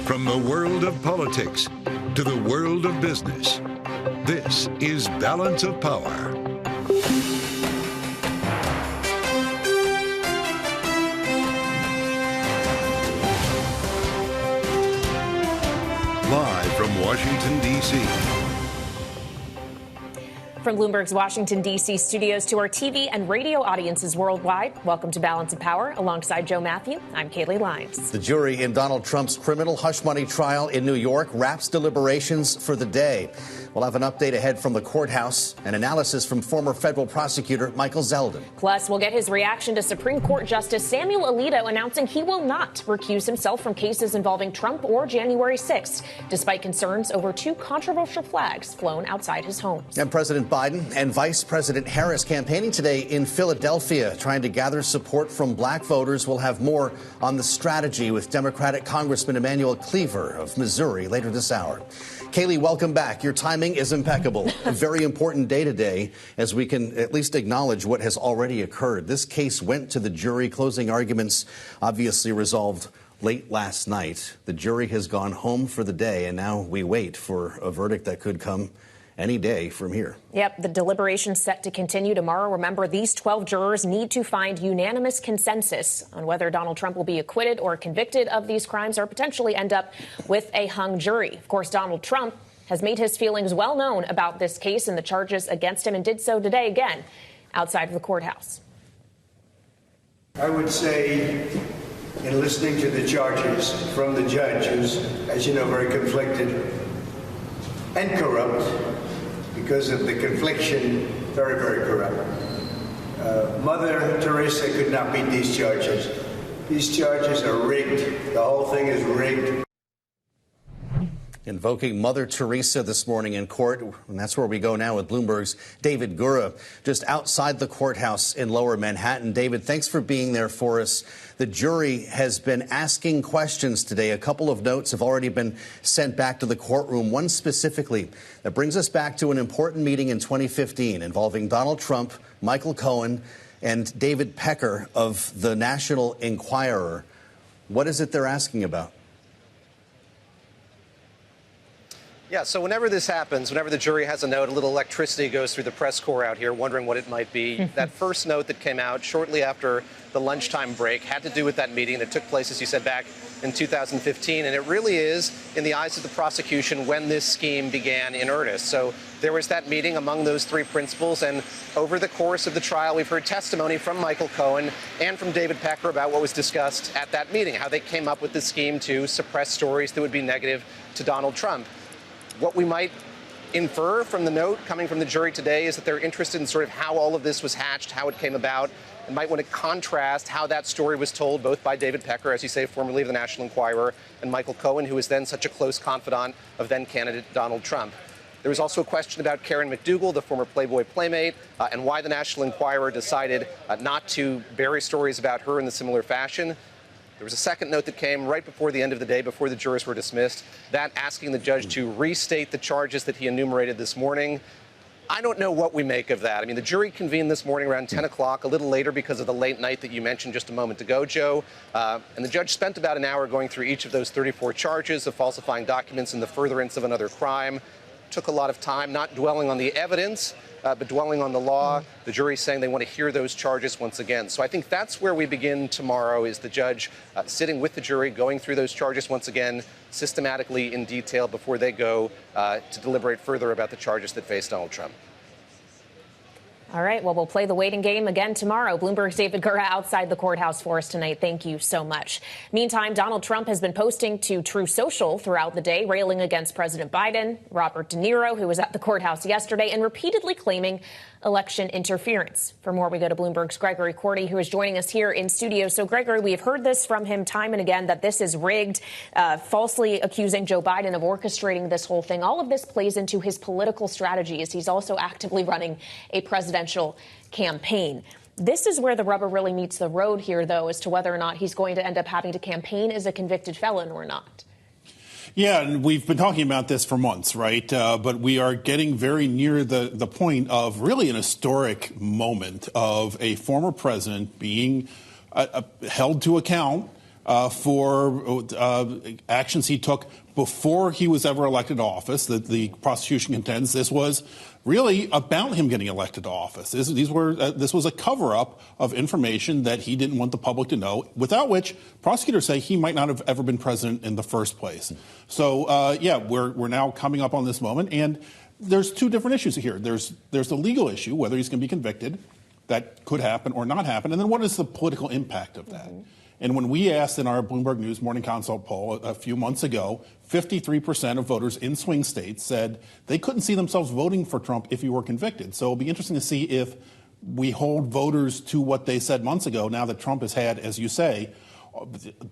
From the world of politics to the world of business, this is Balance of Power. Live from Washington, D.C. From Bloomberg's Washington, D.C. studios to our TV and radio audiences worldwide, welcome to Balance of Power. Alongside Joe Matthew, I'm Kaylee Lyons. The jury in Donald Trump's criminal hush money trial in New York wraps deliberations for the day. We'll have an update ahead from the courthouse and analysis from former federal prosecutor Michael Zeldin. Plus, we'll get his reaction to Supreme Court Justice Samuel Alito announcing he will not recuse himself from cases involving Trump or January 6th, despite concerns over two controversial flags flown outside his home. And President Biden and Vice President Harris campaigning today in Philadelphia, trying to gather support from black voters. We'll have more on the strategy with Democratic Congressman Emanuel Cleaver of Missouri later this hour. Kaylee, welcome back. Your timing is impeccable. A very important day today, as we can at least acknowledge what has already occurred. This case went to the jury. Closing arguments obviously resolved late last night. The jury has gone home for the day, and now we wait for a verdict that could come any day from here. Yep, the deliberations set to continue tomorrow. Remember, these 12 jurors need to find unanimous consensus on whether Donald Trump will be acquitted or convicted of these crimes or potentially end up with a hung jury. Of course, Donald Trump has made his feelings well known about this case and the charges against him, and did so today again outside of the courthouse. I would say, in listening to the charges from the judge, who's, as you know, very conflicted and corrupt, because of the confliction, very, very corrupt. Mother Teresa could not beat these charges. These charges are rigged. The whole thing is rigged. Invoking Mother Teresa this morning in court, and that's where we go now with Bloomberg's David Gura, just outside the courthouse in Lower Manhattan. David, thanks for being there for us. The jury has been asking questions today. A couple of notes have already been sent back to the courtroom, one specifically that brings us back to an important meeting in 2015 involving Donald Trump, Michael Cohen, and David Pecker of the National Enquirer. What is it they're asking about? Yeah, so whenever this happens, whenever the jury has a note, a little electricity goes through the press corps out here, wondering what it might be. That first note that came out shortly after the lunchtime break had to do with that meeting that took place, as you said, back in 2015. And it really is, in the eyes of the prosecution, when this scheme began in earnest. So there was that meeting among those three principals. And over the course of the trial, we've heard testimony from Michael Cohen and from David Pecker about what was discussed at that meeting, how they came up with the scheme to suppress stories that would be negative to Donald Trump. What we might infer from the note coming from the jury today is that they're interested in sort of how all of this was hatched, how it came about, and might want to contrast how that story was told both by David Pecker, as you say, formerly of the National Enquirer, and Michael Cohen, who was then such a close confidant of then-candidate Donald Trump. There was also a question about Karen McDougal, the former Playboy playmate, and why the National Enquirer decided not to bury stories about her in the similar fashion. There was a second note that came right before the end of the day, before the jurors were dismissed, that asking the judge to restate the charges that he enumerated this morning. I don't know what we make of that. I mean, the jury convened this morning around 10 o'clock, a little later because of the late night that you mentioned just a moment ago, Joe. And the judge spent about an hour going through each of those 34 charges of falsifying documents in the furtherance of another crime. Took a lot of time, not dwelling on the evidence, but dwelling on the law. The jury's saying they want to hear those charges once again. So I think that's where we begin tomorrow, is the judge sitting with the jury, going through those charges once again, systematically in detail before they go to deliberate further about the charges that face Donald Trump. All right, well, we'll play the waiting game again tomorrow. Bloomberg's David Gura outside the courthouse for us tonight. Thank you so much. Meantime, Donald Trump has been posting to True Social throughout the day, railing against President Biden, Robert De Niro, who was at the courthouse yesterday, and repeatedly claiming election interference. For more, we go to Bloomberg's Gregory Korte, who is joining us here in studio. So, Gregory, we have heard this from him time and again, that this is rigged, falsely accusing Joe Biden of orchestrating this whole thing. All of this plays into his political strategy, as he's also actively running a presidential campaign. This is where the rubber really meets the road here, though, as to whether or not he's going to end up having to campaign as a convicted felon or not. Yeah, and we've been talking about this for months, right? But we are getting very near the point of really an historic moment of a former president being held to account for actions he took before he was ever elected to office. The prosecution contends this was really about him getting elected to office. This was a cover-up of information that he didn't want the public to know, without which prosecutors say he might not have ever been president in the first place. So, yeah, we're now coming up on this moment, and there's two different issues here. There's the legal issue, whether he's going to be convicted. That could happen or not happen. And then what is the political impact of that? And when we asked in our Bloomberg News Morning Consult poll a few months ago, 53% of voters in swing states said they couldn't see themselves voting for Trump if he were convicted. So it'll be interesting to see if we hold voters to what they said months ago, now that Trump has had, as you say,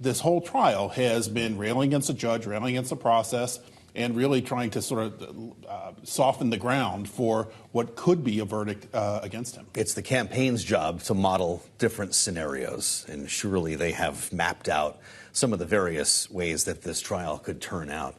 this whole trial has been railing against the judge, railing against the process, and really trying to sort of soften the ground for what could be a verdict against him. It's the campaign's job to model different scenarios, and surely they have mapped out some of the various ways that this trial could turn out.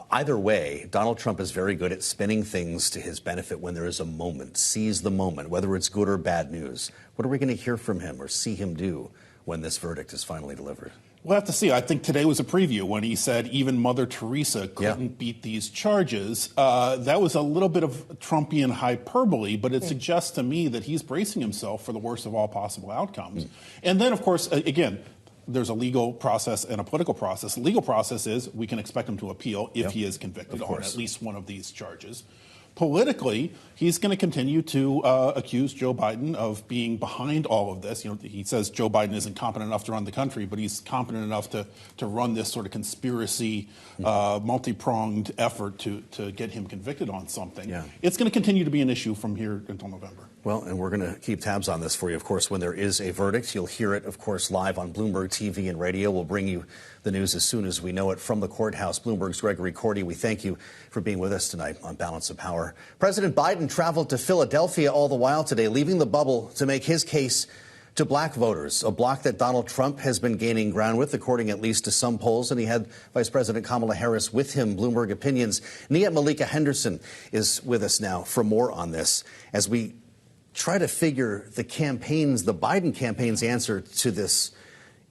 Either way, Donald Trump is very good at spinning things to his benefit when there is a moment. Seize the moment, whether it's good or bad news. What are we going to hear from him or see him do when this verdict is finally delivered? We'll have to see. I think today was a preview when he said even Mother Teresa couldn't beat these charges. That was a little bit of Trumpian hyperbole, but it suggests to me that he's bracing himself for the worst of all possible outcomes. And then, of course, again, there's a legal process and a political process. The legal process is we can expect him to appeal if he is convicted on at least one of these charges. Politically, he's going to continue to accuse Joe Biden of being behind all of this. You know, he says Joe Biden isn't competent enough to run the country, but he's competent enough to run this sort of conspiracy, multi-pronged effort to get him convicted on something. It's going to continue to be an issue from here until November. Well, and we're going to keep tabs on this for you, of course, when there is a verdict. You'll hear it, of course, live on Bloomberg TV and radio. We'll bring you the news as soon as we know it from the courthouse. Bloomberg's Gregory, Korte, we thank you for being with us tonight on Balance of Power. President Biden traveled to Philadelphia all the while today, leaving the bubble to make his case to black voters, a bloc that Donald Trump has been gaining ground with, according at least to some polls. And he had Vice President Kamala Harris with him. Bloomberg Opinions. Nia-Malika Henderson is with us now for more on this as we try to figure the Biden campaign's answer to this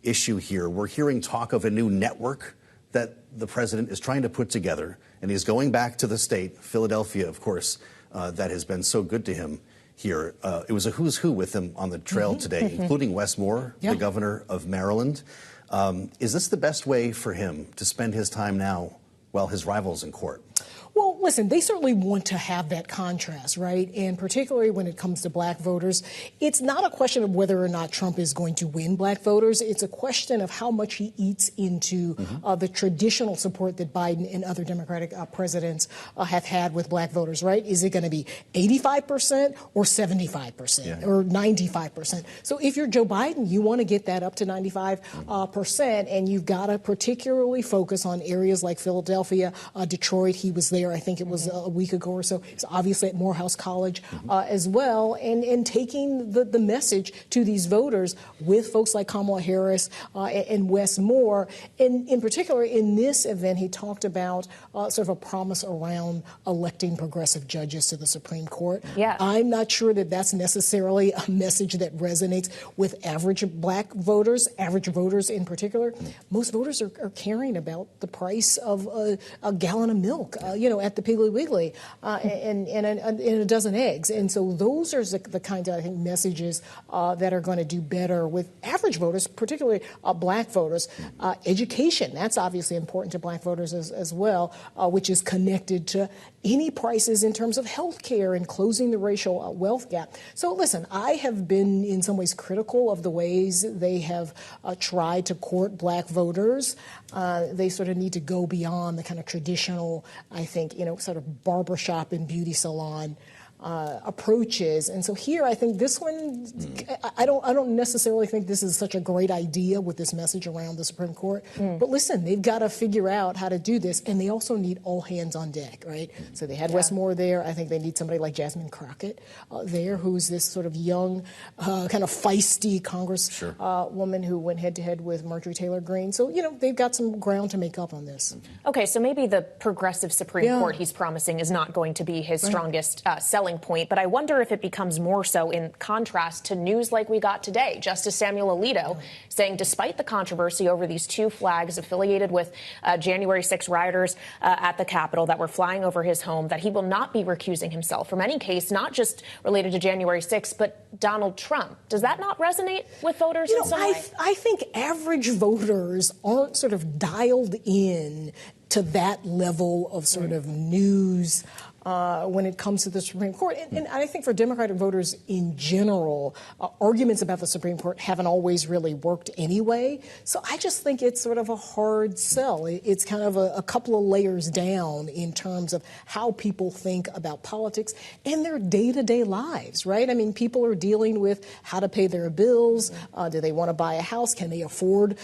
issue here. We're hearing talk of a new network that the president is trying to put together, and he's going back to the state, Philadelphia, of course, that has been so good to him here. It was a who's who with him on the trail today, including Wes Moore, the governor of Maryland. Is this the best way for him to spend his time now while his rival's in court? Well, listen, they certainly want to have that contrast, right? And particularly when it comes to black voters, it's not a question of whether or not Trump is going to win black voters. It's a question of how much he eats into the traditional support that Biden and other Democratic presidents have had with black voters, right? Is it going to be 85% or 75% or 95%? So if you're Joe Biden, you want to get that up to 95%, and you've got to particularly focus on areas like Philadelphia, Detroit. He was there, I think it was a week ago or so. He's obviously at Morehouse College as well, and taking the message to these voters with folks like Kamala Harris and Wes Moore. In particular, in this event, he talked about sort of a promise around electing progressive judges to the Supreme Court. I'm not sure that that's necessarily a message that resonates with average black voters, in particular. Most voters are caring about the price of a gallon of milk, at the Piggly Wiggly, and a dozen eggs. And so those are the kinds of, I think, messages that are going to do better with average voters, particularly black voters. Education, that's obviously important to black voters as well, which is connected to any prices in terms of health care and closing the racial wealth gap. So listen, I have been in some ways critical of the ways they have tried to court black voters. They sort of need to go beyond the kind of traditional, I think, sort of barbershop and beauty salon approaches. And so here, I think this one, I don't necessarily think this is such a great idea with this message around the Supreme Court. But listen, they've got to figure out how to do this, and they also need all hands on deck, right? So they had Wes Moore there. I think they need somebody like Jasmine Crockett there, who's this sort of young, kind of feisty Congresswoman who went head-to-head with Marjorie Taylor Greene. So, they've got some ground to make up on this. Okay, so maybe the progressive Supreme Court he's promising is not going to be his strongest selling selling point, but I wonder if it becomes more so in contrast to news like we got today. Justice Samuel Alito saying despite the controversy over these two flags affiliated with January 6 rioters at the Capitol that were flying over his home, that he will not be recusing himself from any case, not just related to January 6, but Donald Trump. Does that not resonate with voters in some way? I think average voters aren't sort of dialed in to that level of sort of news when it comes to the Supreme Court. And I think for Democratic voters in general, arguments about the Supreme Court haven't always really worked anyway. So I just think it's sort of a hard sell. It's kind of a couple of layers down in terms of how people think about politics and their day-to-day lives, right? I mean, people are dealing with how to pay their bills. Do they want to buy a house? Can they afford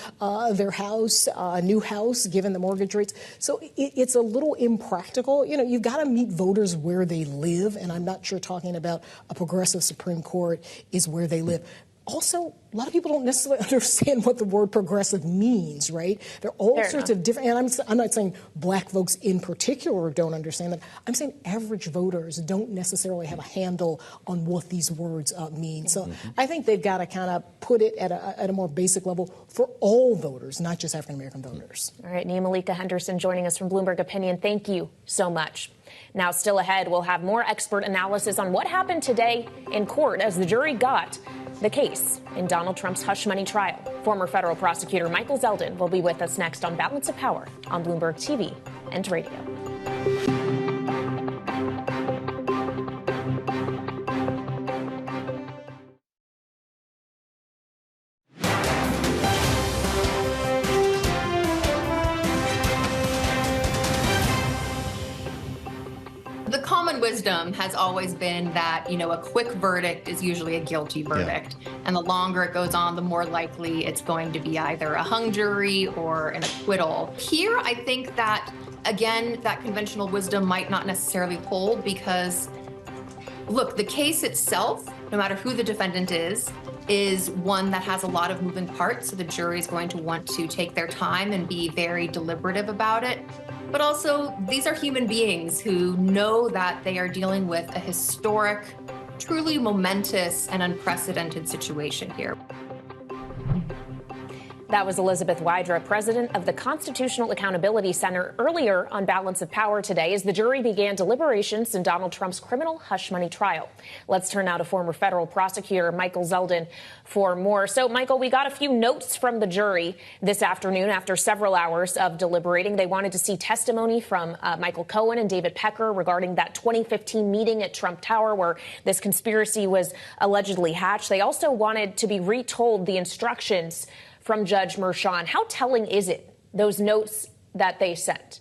their house, a new house, given the mortgage rates? So it's a little impractical. You know, you've got to meet voters where they live, and I'm not sure talking about a progressive Supreme Court is where they live. Also, a lot of people don't necessarily understand what the word progressive means, right? There are all sorts of different, and I'm not saying black folks in particular don't understand that. I'm saying average voters don't necessarily have a handle on what these words mean. So I think they've got to kind of put it at a more basic level for all voters, not just African-American voters. All right, Nia-Malika Henderson joining us from Bloomberg Opinion. Thank you so much. Now, still ahead, we'll have more expert analysis on what happened today in court as the jury got the case in Donald Trump's hush money trial. Former federal prosecutor Michael Zeldin will be with us next on Balance of Power on Bloomberg TV and radio. Wisdom has always been that, you know, a quick verdict is usually a guilty verdict. Yeah. And the longer it goes on, the more likely it's going to be either a hung jury or an acquittal. Here, I think that, again, that conventional wisdom might not necessarily hold because, look, the case itself, no matter who the defendant is one that has a lot of moving parts. So the jury is going to want to take their time and be very deliberative about it. But also, these are human beings who know that they are dealing with a historic, truly momentous and unprecedented situation here. That was Elizabeth Wydra, president of the Constitutional Accountability Center, earlier on Balance of Power today as the jury began deliberations in Donald Trump's criminal hush money trial. Let's turn now to former federal prosecutor Michael Zeldin for more. So, Michael, we got a few notes from the jury this afternoon after several hours of deliberating. They wanted to see testimony from Michael Cohen and David Pecker regarding that 2015 meeting at Trump Tower where this conspiracy was allegedly hatched. They also wanted to be retold the instructions from Judge Merchan. How telling is it, those notes that they sent?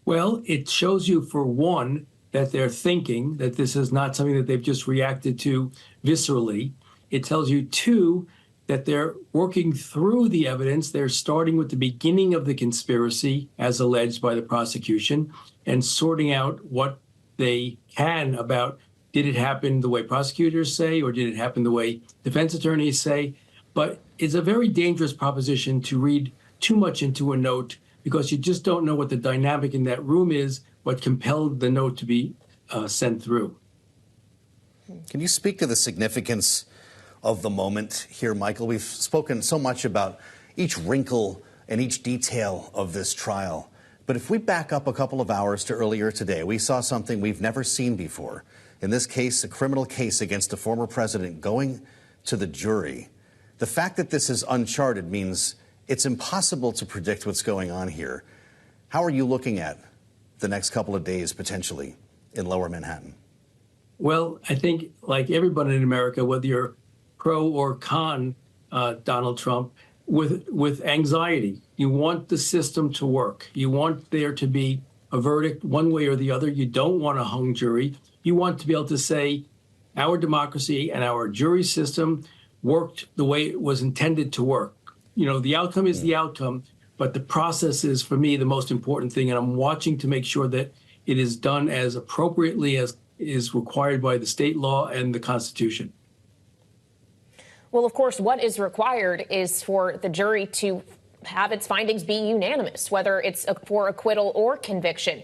Well, it shows you, for one, that they're thinking, that this is not something that they've just reacted to viscerally. It tells you, two, that they're working through the evidence. They're starting with the beginning of the conspiracy, as alleged by the prosecution, and sorting out what they can about, did it happen the way prosecutors say, or did it happen the way defense attorneys say? But it's a very dangerous proposition to read too much into a note because you just don't know what the dynamic in that room is, what compelled the note to be sent through. Can you speak to the significance of the moment here, Michael? We've spoken so much about each wrinkle and each detail of this trial. But if we back up a couple of hours to earlier today, we saw something we've never seen before. In this case, a criminal case against a former president going to the jury. The fact that this is uncharted means it's impossible to predict what's going on here. How are you looking at the next couple of days, potentially, in Lower Manhattan? Well, I think, like everybody in America, whether you're pro or con Donald Trump, with anxiety. You want the system to work. You want there to be a verdict one way or the other. You don't want a hung jury. You want to be able to say our democracy and our jury system worked the way it was intended to work. You know, the outcome is the outcome, but the process is, for me, the most important thing. And I'm watching to make sure that it is done as appropriately as is required by the state law and the Constitution. Well, of course, what is required is for the jury to have its findings be unanimous, whether it's for acquittal or conviction.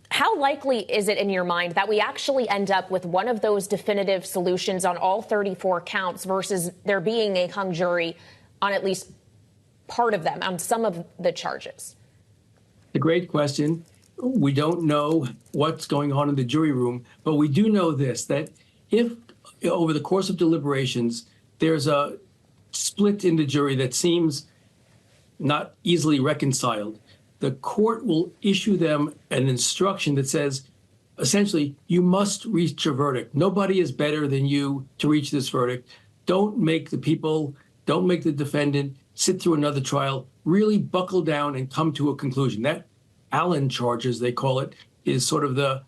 How likely is it in your mind that we actually end up with one of those definitive solutions on all 34 counts versus there being a hung jury on at least part of them, on some of the charges? A great question. We don't know what's going on in the jury room, but we do know this, that if over the course of deliberations, there's a split in the jury that seems not easily reconciled, the court will issue them an instruction that says, essentially, you must reach a verdict. Nobody is better than you to reach this verdict. Don't make the defendant sit through another trial. Really buckle down and come to a conclusion. That Allen charge, as they call it, is sort of the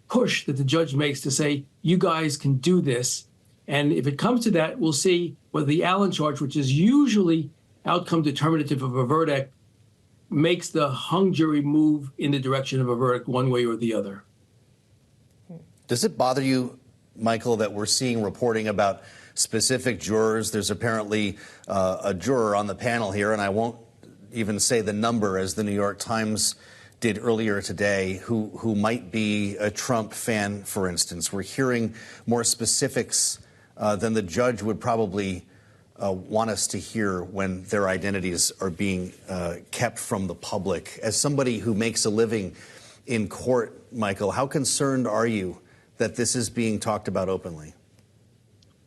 push that the judge makes to say, you guys can do this. And if it comes to that, we'll see whether the Allen charge, which is usually outcome determinative of a verdict, makes the hung jury move in the direction of a verdict one way or the other. Does it bother you, Michael, that we're seeing reporting about specific jurors? There's apparently a juror on the panel here, and I won't even say the number, as the New York Times did earlier today, who might be a Trump fan, for instance. We're hearing more specifics than the judge would probably want us to hear when their identities are being kept from the public. As somebody who makes a living in court, Michael, how concerned are you that this is being talked about openly?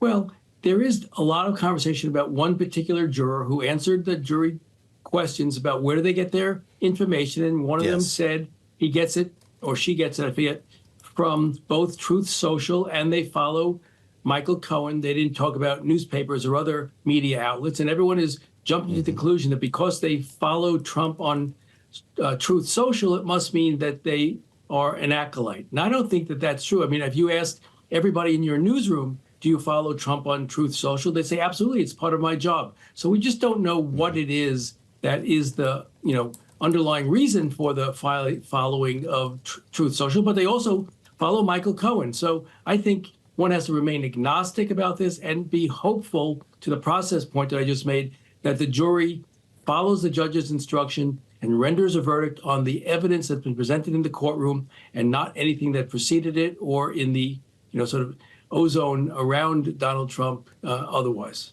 Well, there is a lot of conversation about one particular juror who answered the jury questions about where do they get their information, and one of them said he gets it, or she gets it, I forget, from both Truth Social, and they follow Michael Cohen. They didn't talk about newspapers or other media outlets, and everyone is jumping to the conclusion that because they follow Trump on Truth Social, it must mean that they are an acolyte. And I don't think that that's true. I mean, if you asked everybody in your newsroom, do you follow Trump on Truth Social? They say, absolutely, it's part of my job. So we just don't know what it is that is the underlying reason for the following of Truth Social, but they also follow Michael Cohen. So I think one has to remain agnostic about this and be hopeful, to the process point that I just made, that the jury follows the judge's instruction and renders a verdict on the evidence that's been presented in the courtroom and not anything that preceded it or in the sort of ozone around Donald Trump otherwise.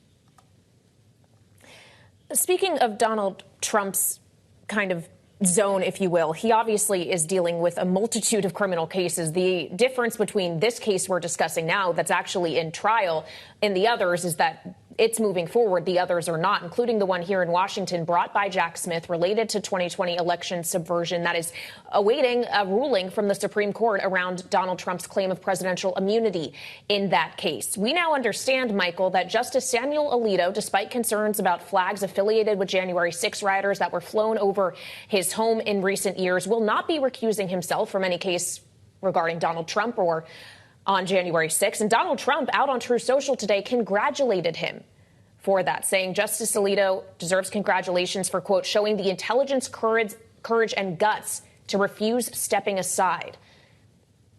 Speaking of Donald Trump's kind of zone, if you will, he obviously is dealing with a multitude of criminal cases. The difference between this case we're discussing now that's actually in trial and the others is that it's moving forward. The others are not, including the one here in Washington brought by Jack Smith related to 2020 election subversion that is awaiting a ruling from the Supreme Court around Donald Trump's claim of presidential immunity in that case. We now understand, Michael, that Justice Samuel Alito, despite concerns about flags affiliated with January 6 rioters that were flown over his home in recent years, will not be recusing himself from any case regarding Donald Trump or on January 6th. And Donald Trump, out on Truth Social today, congratulated him for that, saying Justice Alito deserves congratulations for, quote, showing the intelligence, courage and guts to refuse stepping aside.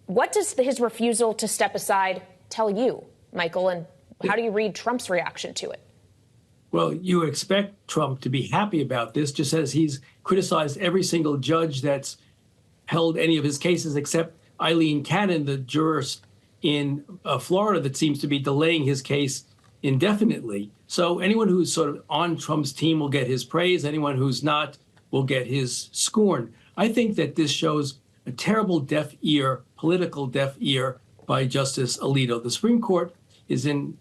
What does his refusal to step aside tell you, Michael, and how do you read Trump's reaction to it? Well, you expect Trump to be happy about this, just as he's criticized every single judge that's held any of his cases except Eileen Cannon, the jurist in Florida that seems to be delaying his case indefinitely. So anyone who's sort of on Trump's team will get his praise. Anyone who's not will get his scorn. I think that this shows a terrible deaf ear, political deaf ear by Justice Alito. The Supreme Court is in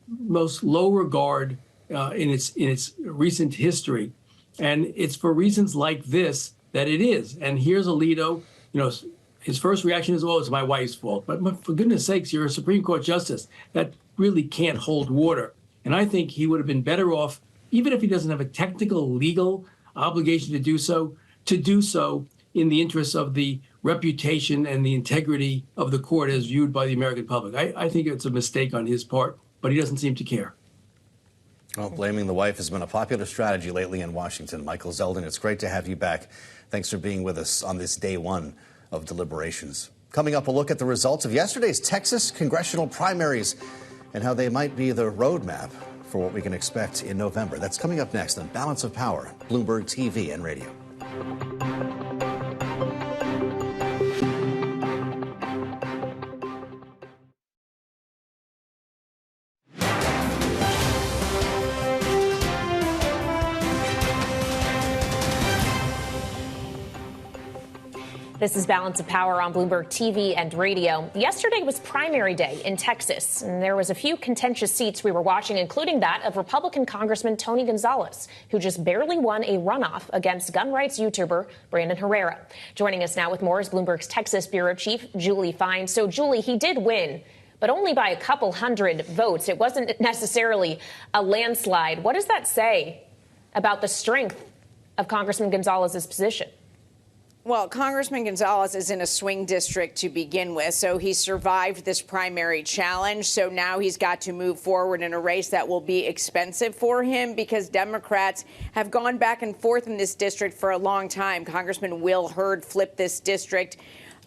most low regard in its recent history. And it's for reasons like this that it is. And here's Alito, his first reaction is, oh, it's my wife's fault. But for goodness sakes, you're a Supreme Court justice. That really can't hold water. And I think he would have been better off, even if he doesn't have a technical legal obligation to do so in the interests of the reputation and the integrity of the court as viewed by the American public. I think it's a mistake on his part, but he doesn't seem to care. Well, blaming the wife has been a popular strategy lately in Washington. Michael Zeldin, it's great to have you back. Thanks for being with us on this day one of deliberations. Coming up, a look at the results of yesterday's Texas congressional primaries and how they might be the roadmap for what we can expect in November. That's coming up next on Balance of Power, Bloomberg TV and Radio. This is Balance of Power on Bloomberg TV and radio. Yesterday was primary day in Texas, and there was a few contentious seats we were watching, including that of Republican Congressman Tony Gonzalez, who just barely won a runoff against gun rights YouTuber Brandon Herrera. Joining us now with more is Bloomberg's Texas Bureau Chief, Julie Fine. So, Julie, he did win, but only by a couple hundred votes. It wasn't necessarily a landslide. What does that say about the strength of Congressman Gonzalez's position? Well, Congressman Gonzalez is in a swing district to begin with, so he survived this primary challenge. So now he's got to move forward in a race that will be expensive for him because Democrats have gone back and forth in this district for a long time. Congressman Will Hurd flipped this district,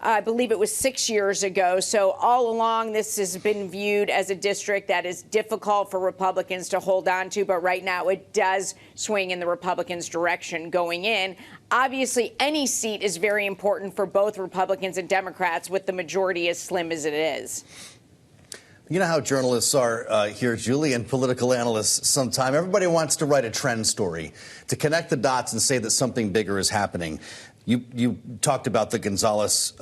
I believe it was 6 years ago. So all along, this has been viewed as a district that is difficult for Republicans to hold on to. But right now, it does swing in the Republicans' direction going in. Obviously, any seat is very important for both Republicans and Democrats with the majority as slim as it is. You know how journalists are here, Julie, and political analysts sometime. Everybody wants to write a trend story, to connect the dots and say that something bigger is happening. You talked about the Gonzalez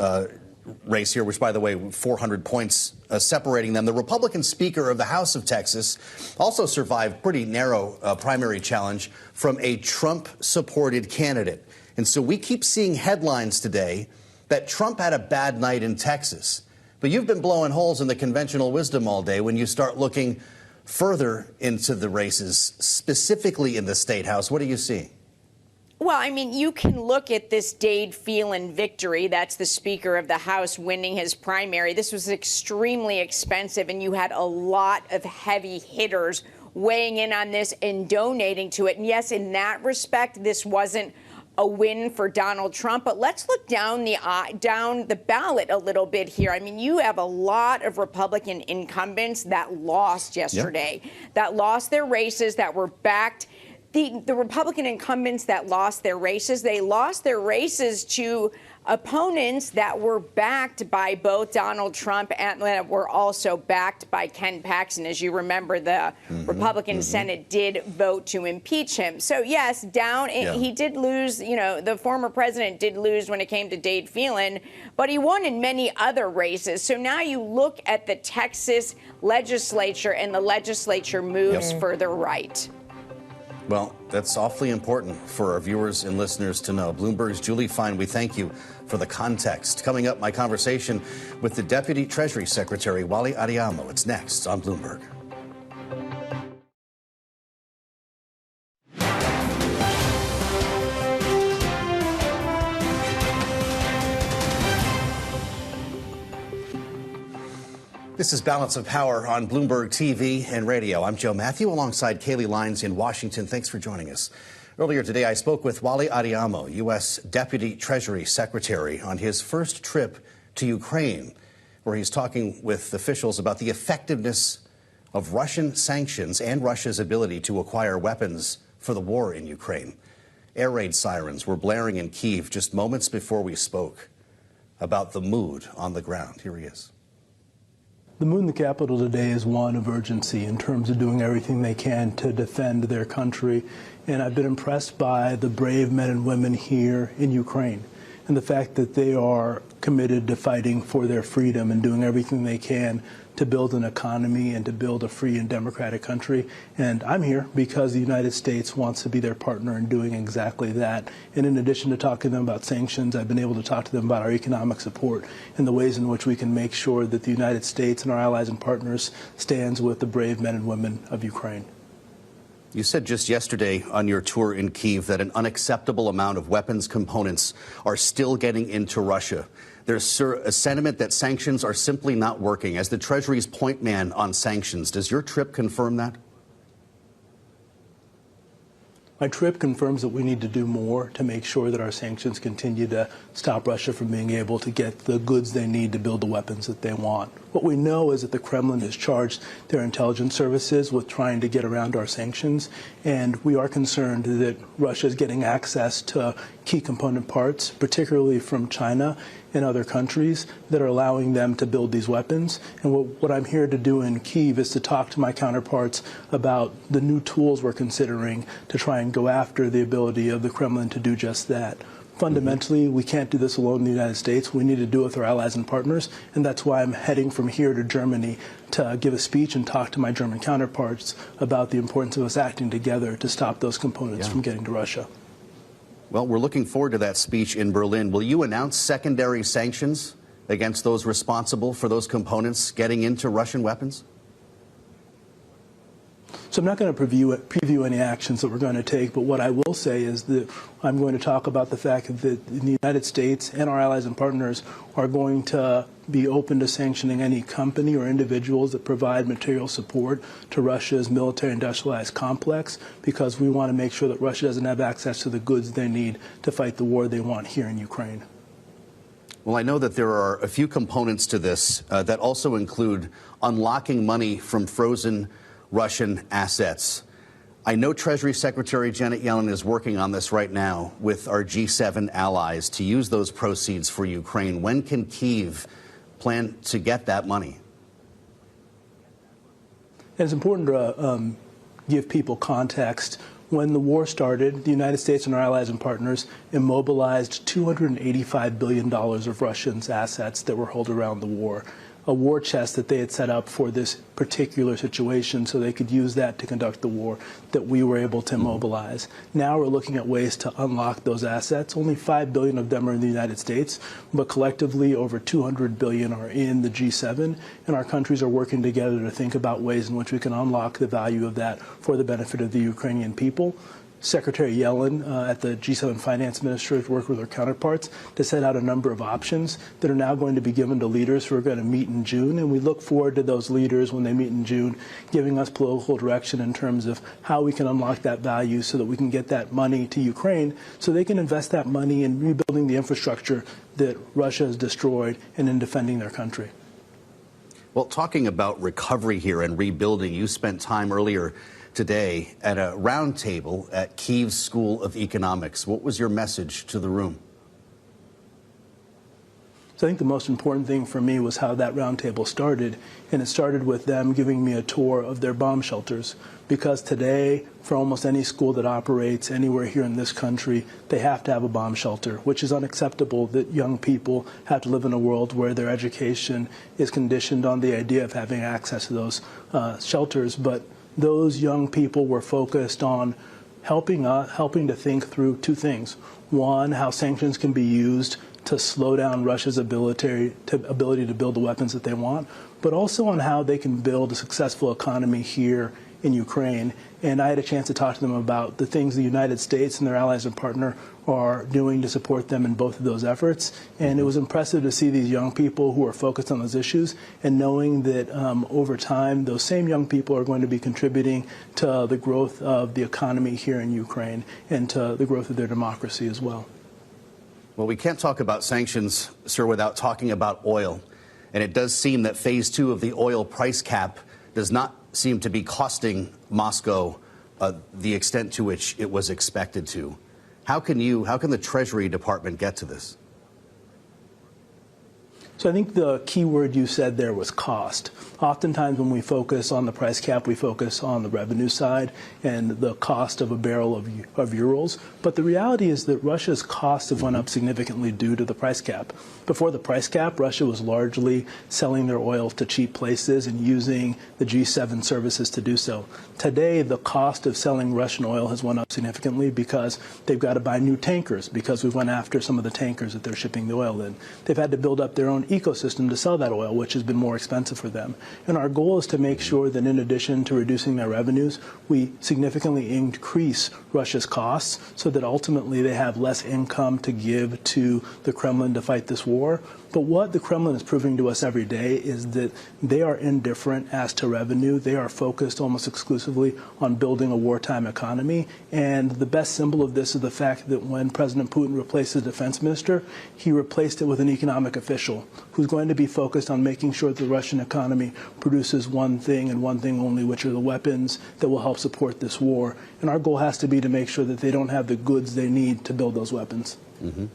race here, which, by the way, 400 points separating them. The Republican Speaker of the House of Texas also survived pretty narrow primary challenge from a Trump-supported candidate. And so we keep seeing headlines today that Trump had a bad night in Texas. But you've been blowing holes in the conventional wisdom all day when you start looking further into the races, specifically in the State House. What are you seeing? Well, I mean, you can look at this Dade Phelan victory. That's the Speaker of the House winning his primary. This was extremely expensive, and you had a lot of heavy hitters weighing in on this and donating to it. And yes, in that respect, this wasn't a win for Donald Trump. But let's look down the ballot a little bit here. I mean, you have a lot of Republican incumbents that lost yesterday, that lost their races, that were backed. The Republican incumbents that lost their races, they lost their races to opponents that were backed by both Donald Trump and that were also backed by Ken Paxton. As you remember, the Republican Senate did vote to impeach him. So, yes, he did lose. You know, the former president did lose when it came to Dade Phelan, but he won in many other races. So now you look at the Texas legislature, and the legislature moves further right. Well, that's awfully important for our viewers and listeners to know. Bloomberg's Julie Fine, we thank you for the context. Coming up, my conversation with the Deputy Treasury Secretary, Wally Adeyemo. It's next on Bloomberg. This is Balance of Power on Bloomberg TV and radio. I'm Joe Matthew alongside Kaylee Lines in Washington. Thanks for joining us. Earlier today, I spoke with Wally Adeyemo, U.S. Deputy Treasury Secretary, on his first trip to Ukraine, where he's talking with officials about the effectiveness of Russian sanctions and Russia's ability to acquire weapons for the war in Ukraine. Air raid sirens were blaring in Kyiv just moments before we spoke about the mood on the ground. Here he is. The mood in the capital today is one of urgency in terms of doing everything they can to defend their country. And I've been impressed by the brave men and women here in Ukraine and the fact that they are committed to fighting for their freedom and doing everything they can to build an economy and to build a free and democratic country. And I'm here because the United States wants to be their partner in doing exactly that. And in addition to talking to them about sanctions, I've been able to talk to them about our economic support and the ways in which we can make sure that the United States and our allies and partners stands with the brave men and women of Ukraine. You said just yesterday on your tour in Kyiv that an unacceptable amount of weapons components are still getting into Russia. There's a sentiment that sanctions are simply not working. As the Treasury's point man on sanctions, does your trip confirm that? My trip confirms that we need to do more to make sure that our sanctions continue to stop Russia from being able to get the goods they need to build the weapons that they want. What we know is that the Kremlin has charged their intelligence services with trying to get around our sanctions, and we are concerned that Russia is getting access to key component parts, particularly from China and other countries, that are allowing them to build these weapons. And what I'm here to do in Kyiv is to talk to my counterparts about the new tools we're considering to try and and go after the ability of the Kremlin to do just that. Fundamentally, we can't do this alone in the United States. We need to do it with our allies and partners, and that's why I'm heading from here to Germany to give a speech and talk to my German counterparts about the importance of us acting together to stop those components from getting to Russia. Well, we're looking forward to that speech in Berlin. Will you announce secondary sanctions against those responsible for those components getting into Russian weapons? So I'm not going to preview any actions that we're going to take, but what I will say is that I'm going to talk about the fact that the United States and our allies and partners are going to be open to sanctioning any company or individuals that provide material support to Russia's military industrialized complex, because we want to make sure that Russia doesn't have access to the goods they need to fight the war they want here in Ukraine. Well, I know that there are a few components to this that also include unlocking money from frozen Russian assets. I know Treasury Secretary Janet Yellen is working on this right now with our G7 allies to use those proceeds for Ukraine. When can Kyiv plan to get that money? It's important to give people context. When the war started, the United States and our allies and partners immobilized $285 billion of Russians' assets that were held around the war. A war chest that they had set up for this particular situation so they could use that to conduct the war that we were able to mobilize. Now we're looking at ways to unlock those assets. Only $5 billion of them are in the United States, but collectively over $200 billion are in the G7, and our countries are working together to think about ways in which we can unlock the value of that for the benefit of the Ukrainian people. Secretary Yellen at the G7 finance ministers worked with her counterparts to set out a number of options that are now going to be given to leaders who are going to meet in June. And we look forward to those leaders when they meet in June giving us political direction in terms of how we can unlock that value so that we can get that money to Ukraine so they can invest that money in rebuilding the infrastructure that Russia has destroyed and in defending their country. Well, talking about recovery here and rebuilding, you spent time earlier today at a roundtable at Kyiv's School of Economics. What was your message to the room? So I think the most important thing for me was how that roundtable started, and it started with them giving me a tour of their bomb shelters, because today, for almost any school that operates anywhere here in this country, they have to have a bomb shelter, which is unacceptable that young people have to live in a world where their education is conditioned on the idea of having access to those shelters. But those young people were focused on helping to think through two things. One, how sanctions can be used to slow down Russia's ability to build the weapons that they want, but also on how they can build a successful economy here in Ukraine. And I had a chance to talk to them about the things the United States and their allies and partner are doing to support them in both of those efforts. And it was impressive to see these young people who are focused on those issues and knowing that over time, those same young people are going to be contributing to the growth of the economy here in Ukraine and to the growth of their democracy as well. Well, we can't talk about sanctions, sir, without talking about oil. And it does seem that phase 2 of the oil price cap does not seem to be costing Moscow the extent to which it was expected to. How can the Treasury Department get to this? So I think the key word you said there was cost. Oftentimes when we focus on the price cap, we focus on the revenue side and the cost of a barrel of euros. But the reality is that Russia's costs have went up significantly due to the price cap. Before the price cap, Russia was largely selling their oil to cheap places and using the G7 services to do so. Today, the cost of selling Russian oil has went up significantly because they've got to buy new tankers because we went after some of the tankers that they're shipping the oil in. They've had to build up their own ecosystem to sell that oil, which has been more expensive for them. And our goal is to make sure that in addition to reducing their revenues, we significantly increase Russia's costs so that ultimately they have less income to give to the Kremlin to fight this war. But what the Kremlin is proving to us every day is that they are indifferent as to revenue. They are focused almost exclusively on building a wartime economy. And the best symbol of this is the fact that when President Putin replaced the defense minister, he replaced it with an economic official who's going to be focused on making sure that the Russian economy produces one thing and one thing only, which are the weapons that will help support this war. And our goal has to be to make sure that they don't have the goods they need to build those weapons. Mm-hmm.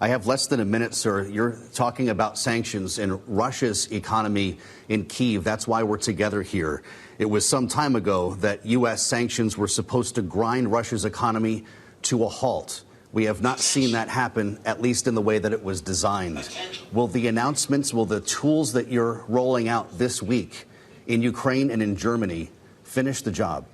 I have less than a minute, sir. You're talking about sanctions and Russia's economy in Kyiv. That's why we're together here. It was some time ago that U.S. sanctions were supposed to grind Russia's economy to a halt. We have not seen that happen, at least in the way that it was designed. Will the announcements, will the tools that you're rolling out this week in Ukraine and in Germany finish the job?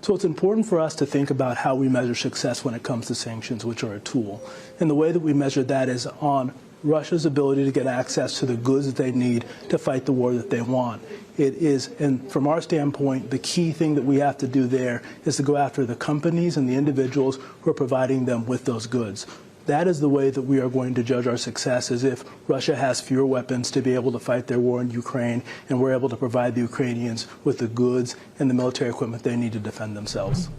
So it's important for us to think about how we measure success when it comes to sanctions, which are a tool. And the way that we measure that is on Russia's ability to get access to the goods that they need to fight the war that they want. It is, and from our standpoint, the key thing that we have to do there is to go after the companies and the individuals who are providing them with those goods. That is the way that we are going to judge our success, as if Russia has fewer weapons to be able to fight their war in Ukraine, and we're able to provide the Ukrainians with the goods and the military equipment they need to defend themselves.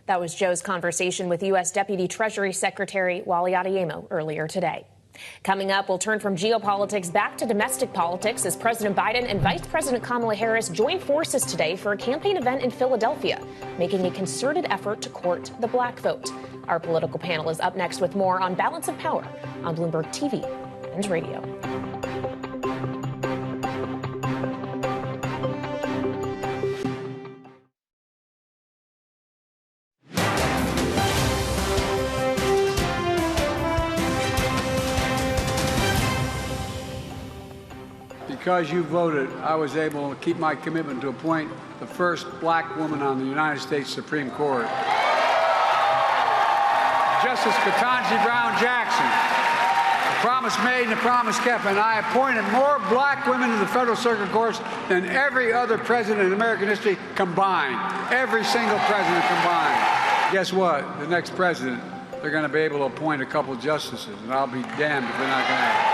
That was Joe's conversation with U.S. Deputy Treasury Secretary Wally Adeyemo earlier today. Coming up, we'll turn from geopolitics back to domestic politics as President Biden and Vice President Kamala Harris joined forces today for a campaign event in Philadelphia, making a concerted effort to court the black vote. Our political panel is up next with more on Balance of Power on Bloomberg TV and radio. Because you voted, I was able to keep my commitment to appoint the first black woman on the United States Supreme Court, Justice Ketanji Brown Jackson. A promise made and a promise kept, and I appointed more black women to the federal circuit courts than every other president in American history combined. Every single president combined. Guess what? The next president, they're going to be able to appoint a couple justices, and I'll be damned if they're not going to.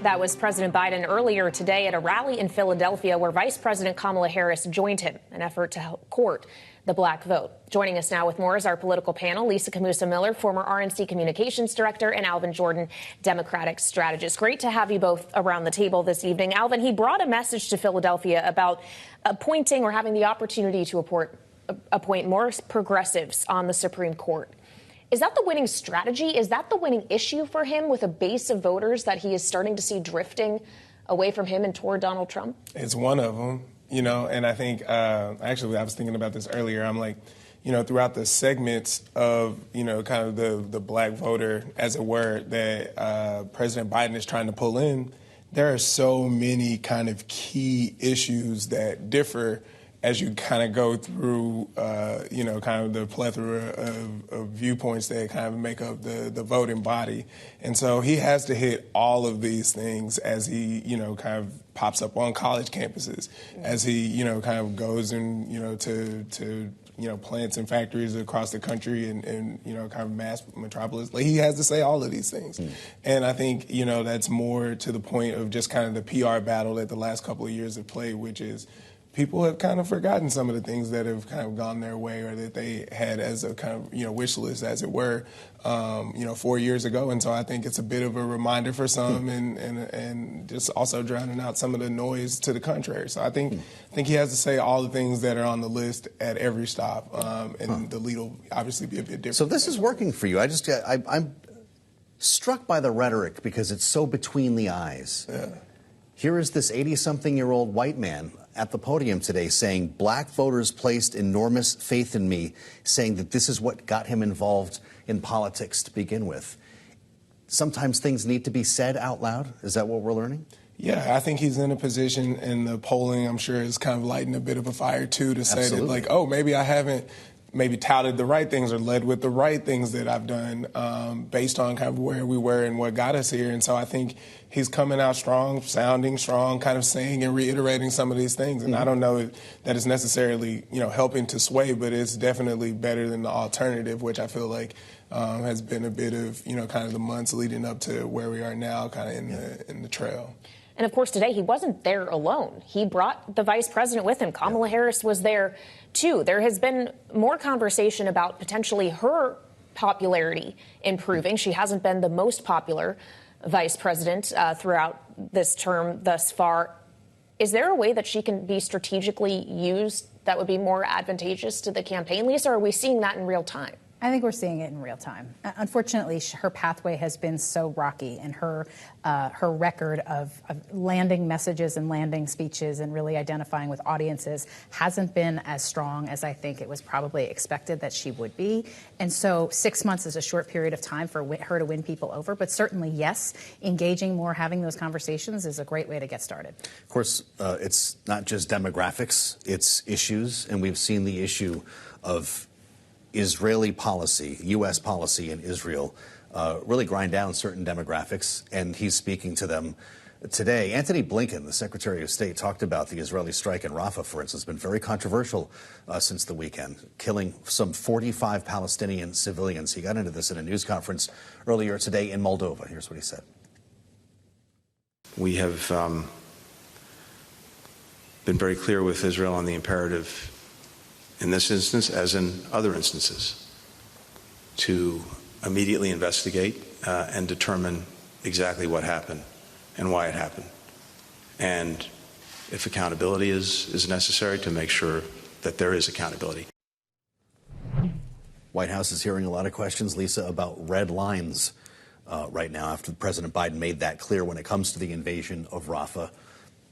That was President Biden earlier today at a rally in Philadelphia where Vice President Kamala Harris joined him, an effort to help court the black vote. Joining us now with more is our political panel, Lisa Camooso Miller, former RNC Communications Director, and Alvin Jordan, Democratic strategist. Great to have you both around the table this evening. Alvin, he brought a message to Philadelphia about appointing or having the opportunity to appoint more progressives on the Supreme Court. Is that the winning strategy? Is that the winning issue for him with a base of voters that he is starting to see drifting away from him and toward Donald Trump? It's one of them, and I think, actually, I was thinking about this earlier. I'm like, throughout the segments of, kind of the black voter, as it were, that President Biden is trying to pull in, there are so many kind of key issues that differ as you kind of go through, kind of the plethora of viewpoints that kind of make up the voting body. And so he has to hit all of these things as he, kind of pops up on college campuses, as he, kind of goes and, to plants and factories across the country and kind of mass metropolis. Like, he has to say all of these things. And I think, that's more to the point of just kind of the PR battle that the last couple of years have played, which is people have kind of forgotten some of the things that have kind of gone their way or that they had as a kind of, wish list, as it were, 4 years ago. And so I think it's a bit of a reminder for some and just also drowning out some of the noise to the contrary. So I think he has to say all the things that are on the list at every stop. And the lead will obviously be a bit different. So this is working for you. I'm struck by the rhetoric because it's so between the eyes. Yeah. Here is this 80-something-year-old white man at the podium today saying black voters placed enormous faith in me, saying that this is what got him involved in politics to begin with. Sometimes things need to be said out loud. Is that what we're learning? Yeah, I think he's in a position, and the polling, I'm sure, is kind of lighting a bit of a fire, too, to say that, like, oh, maybe I haven't maybe touted the right things or led with the right things that I've done based on kind of where we were and what got us here. And so I think he's coming out strong, sounding strong, kind of saying and reiterating some of these things. And I don't know that it's necessarily, helping to sway, but it's definitely better than the alternative, which I feel like has been a bit of, kind of the months leading up to where we are now, kind of in the trail. And of course, today he wasn't there alone. He brought the vice president with him. Kamala Harris was there, too. There has been more conversation about potentially her popularity improving. She hasn't been the most popular vice president throughout this term thus far. Is there a way that she can be strategically used that would be more advantageous to the campaign? Lisa, are we seeing that in real time? I think we're seeing it in real time. Unfortunately, her pathway has been so rocky, and her record of landing messages and landing speeches and really identifying with audiences hasn't been as strong as I think it was probably expected that she would be. And so 6 months is a short period of time for her to win people over. But certainly, yes, engaging more, having those conversations is a great way to get started. Of course, it's not just demographics, it's issues. And we've seen the issue of Israeli policy, U.S. policy in Israel, really grind down certain demographics, and he's speaking to them today. Antony Blinken, the Secretary of State, talked about the Israeli strike in Rafah, for instance, been very controversial since the weekend, killing some 45 Palestinian civilians. He got into this at a news conference earlier today in Moldova. Here's what he said. We have been very clear with Israel on the imperative in this instance, as in other instances, to immediately investigate and determine exactly what happened and why it happened. And if accountability is necessary, to make sure that there is accountability. White House is hearing a lot of questions, Lisa, about red lines right now after President Biden made that clear when it comes to the invasion of Rafah.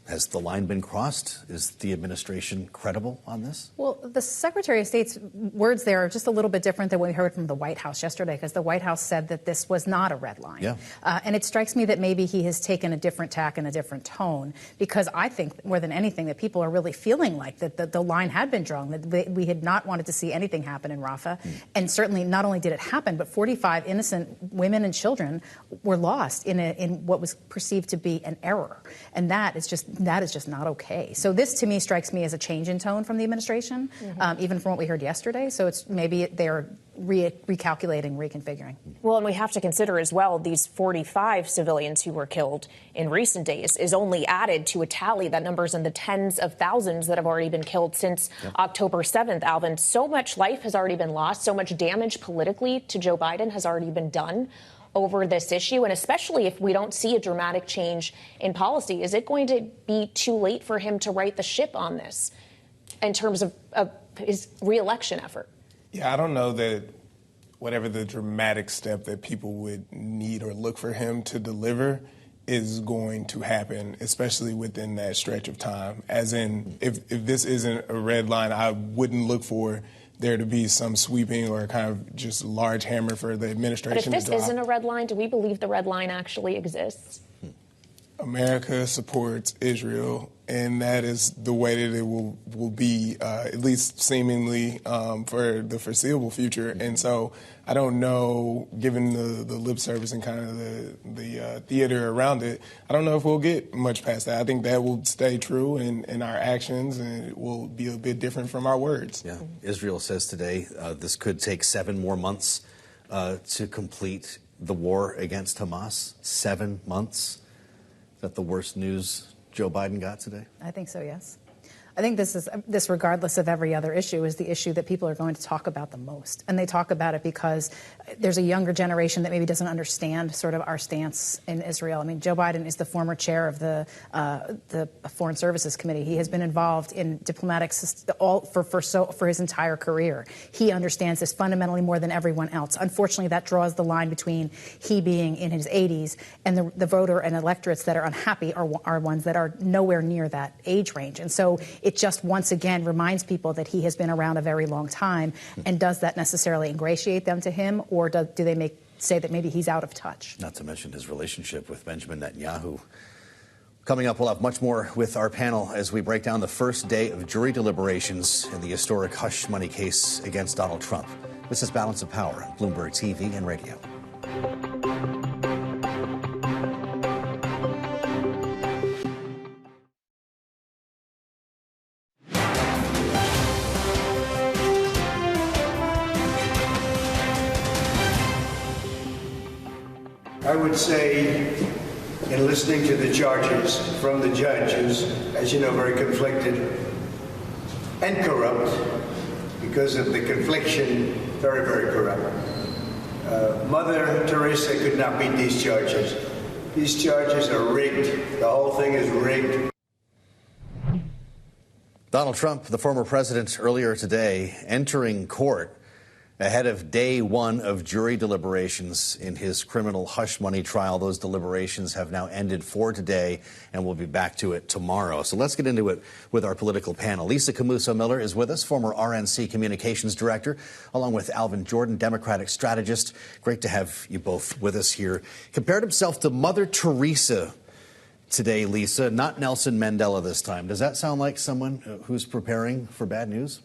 Has the line been crossed? Is the administration credible on this? Well, the Secretary of State's words there are just a little bit different than what we heard from the White House yesterday, because the White House said that this was not a red line. Yeah. And it strikes me that maybe he has taken a different tack and a different tone, because I think more than anything that people are really feeling like that the line had been drawn, that we had not wanted to see anything happen in Rafah. And certainly not only did it happen, but 45 innocent women and children were lost in what was perceived to be an error. And that is just not okay. So this, to me, strikes me as a change in tone from the administration, even from what we heard yesterday. So it's maybe they're recalculating, reconfiguring. Well, and we have to consider as well these 45 civilians who were killed in recent days is only added to a tally that numbers in the tens of thousands that have already been killed since October 7th, Alvin. So much life has already been lost. So much damage politically to Joe Biden has already been done over this issue, and especially if we don't see a dramatic change in policy, is it going to be too late for him to right the ship on this in terms of his re-election effort? Yeah, I don't know that whatever the dramatic step that people would need or look for him to deliver is going to happen, especially within that stretch of time. As in, if this isn't a red line, I wouldn't look for there to be some sweeping or kind of just large hammer for the administration. But if this isn't a red line, do we believe the red line actually exists? America supports Israel, and that is the way that it will be, at least seemingly, for the foreseeable future. And so I don't know, given the lip service and kind of the theater around it, I don't know if we'll get much past that. I think that will stay true in our actions, and it will be a bit different from our words. Yeah. Israel says today this could take 7 more months to complete the war against Hamas. 7 months. Is that the worst news Joe Biden got today? I think so, yes. I think this, regardless of every other issue, is the issue that people are going to talk about the most. And they talk about it because there's a younger generation that maybe doesn't understand sort of our stance in Israel. I mean, Joe Biden is the former chair of the Foreign Services Committee. He has been involved in diplomatic for his entire career. He understands this fundamentally more than everyone else. Unfortunately, that draws the line between he being in his 80s and the voter and electorates that are unhappy are ones that are nowhere near that age range. And so it just once again reminds people that he has been around a very long time. And does that necessarily ingratiate them to him, or do they say that maybe he's out of touch? Not to mention his relationship with Benjamin Netanyahu. Coming up, we'll have much more with our panel as we break down the first day of jury deliberations in the historic hush money case against Donald Trump. This is Balance of Power on Bloomberg TV and radio. I would say, in listening to the charges from the judge, who's, as you know, very conflicted and corrupt, because of the confliction, very, very corrupt. Mother Teresa could not beat these charges. These charges are rigged. The whole thing is rigged. Donald Trump, the former president, earlier today entering court ahead of day one of jury deliberations in his criminal hush money trial. Those deliberations have now ended for today, and we'll be back to it tomorrow. So let's get into it with our political panel. Lisa Camooso Miller is with us, former RNC communications director, along with Alvin Jordan, Democratic strategist. Great to have you both with us here. Compared himself to Mother Teresa today, Lisa, not Nelson Mandela this time. Does that sound like someone who's preparing for bad news?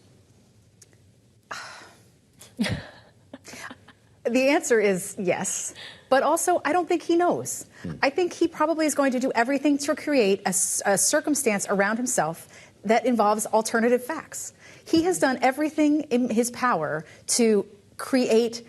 The answer is yes, but also I don't think he knows. I think he probably is going to do everything to create a circumstance around himself that involves alternative facts. He has done everything in his power to create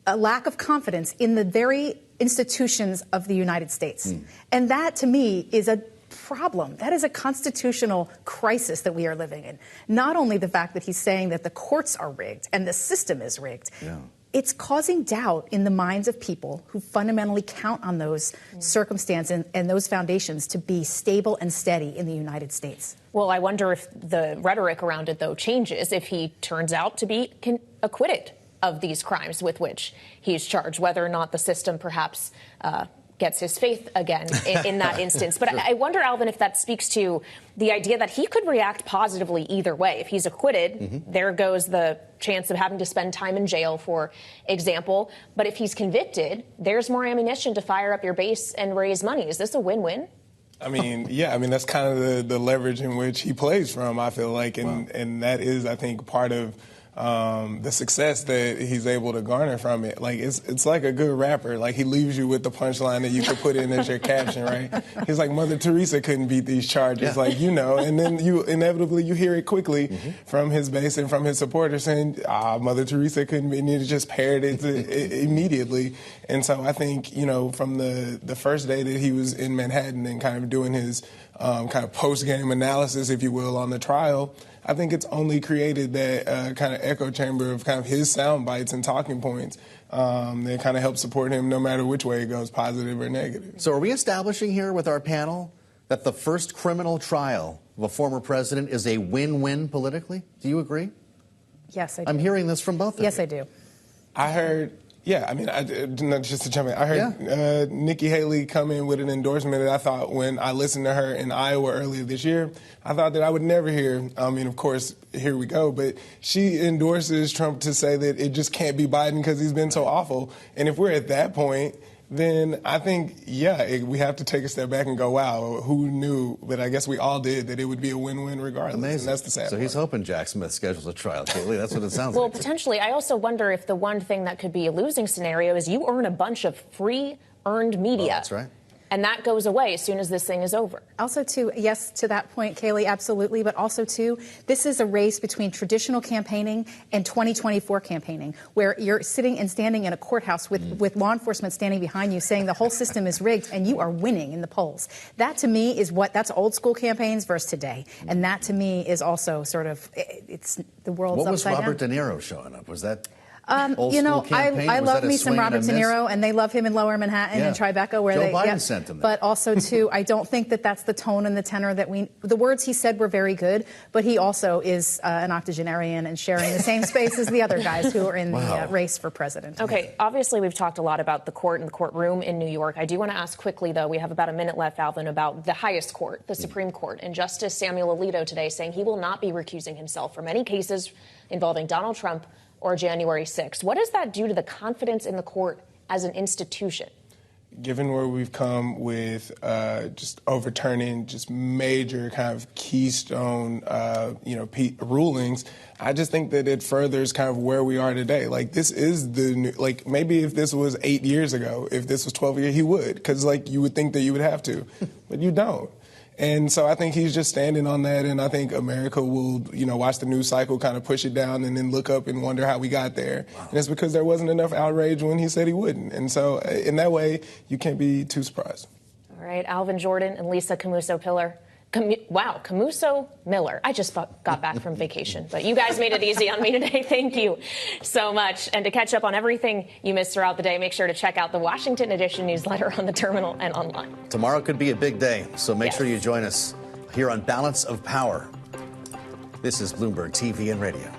a lack of confidence in the very institutions of the United States. And that, to me, is a problem. That is a constitutional crisis that we are living in. Not only the fact that he's saying that the courts are rigged and the system is rigged, it's causing doubt in the minds of people who fundamentally count on those circumstances and those foundations to be stable and steady in the United States. Well, I wonder if the rhetoric around it, though, changes if he turns out to be acquitted of these crimes with which he's charged, whether or not the system perhaps gets his faith again in that instance. But I wonder, Alvin, if that speaks to the idea that he could react positively either way. If he's acquitted, there goes the chance of having to spend time in jail, for example. But if he's convicted, there's more ammunition to fire up your base and raise money. Is this a win-win? I mean, yeah, I mean, that's kind of the leverage in which he plays from, I feel like. And that is, I think, part of the success that he's able to garner from it. Like, it's like a good rapper. Like, he leaves you with the punchline that you could put in as your caption, right? He's like, Mother Teresa couldn't beat these charges, like, you know. And then you hear it quickly from his base and from his supporters saying, Mother Teresa couldn't be, and you just paired it immediately. And so I think, you know, from the first day that he was in Manhattan and kind of doing his kind of post-game analysis, if you will, on the trial, I think it's only created that kind of echo chamber of kind of his sound bites and talking points that kind of help support him no matter which way it goes, positive or negative. So are we establishing here with our panel that the first criminal trial of a former president is a win-win politically? Do you agree? Yes, I do. I'm hearing this from both of you. Yes, I do. I heard... Yeah, I mean, just to jump in, I heard Nikki Haley come in with an endorsement that I thought, when I listened to her in Iowa earlier this year, I thought that I would never hear. I mean, of course, here we go. But she endorses Trump to say that it just can't be Biden because he's been so awful. And if we're at that point, then I think, we have to take a step back and go, wow, who knew? But I guess we all did, that it would be a win-win regardless. Amazing. And that's the sad part. So he's hoping Jack Smith schedules a trial. Kaylee, that's what it sounds like. Well, potentially. I also wonder if the one thing that could be a losing scenario is you earn a bunch of free earned media. Oh, that's right. And that goes away as soon as this thing is over. Also, too, yes, to that point, Kaylee, absolutely. But also, too, this is a race between traditional campaigning and 2024 campaigning, where you're sitting and standing in a courthouse with law enforcement standing behind you saying the whole system is rigged and you are winning in the polls. That, to me, is that's old school campaigns versus today. And that, to me, is also sort of, it's the world's upside down. What was Robert De Niro showing up? Was that... You know, I love me some Robert De Niro, and they love him in Lower Manhattan and Tribeca, where Joe Biden sent him there. But also, too, I don't think that that's the tone and the tenor that the words he said were very good, but he also is an octogenarian and sharing the same space as the other guys who are in the race for president. Okay, obviously we've talked a lot about the court and the courtroom in New York. I do want to ask quickly, though, we have about a minute left, Alvin, about the highest court, the Supreme Court, and Justice Samuel Alito today saying he will not be recusing himself from any cases involving Donald Trump or January 6th. What does that do to the confidence in the court as an institution? Given where we've come with just overturning just major kind of keystone, rulings, I just think that it furthers kind of where we are today. Like, this is the new, like, maybe if this was 8 years ago, if this was 12 years, he would, because, like, you would think that you would have to, but you don't. And so I think he's just standing on that, and I think America will, watch the news cycle kind of push it down and then look up and wonder how we got there. Wow. And it's because there wasn't enough outrage when he said he wouldn't. And so in that way, you can't be too surprised. All right, Alvin Jordan and Lisa Camooso Miller. I just got back from vacation, but you guys made it easy on me today. Thank you so much. And to catch up on everything you missed throughout the day, make sure to check out the Washington Edition newsletter on the terminal and online. Tomorrow could be a big day, so make sure you join us here on Balance of Power. This is Bloomberg TV and Radio.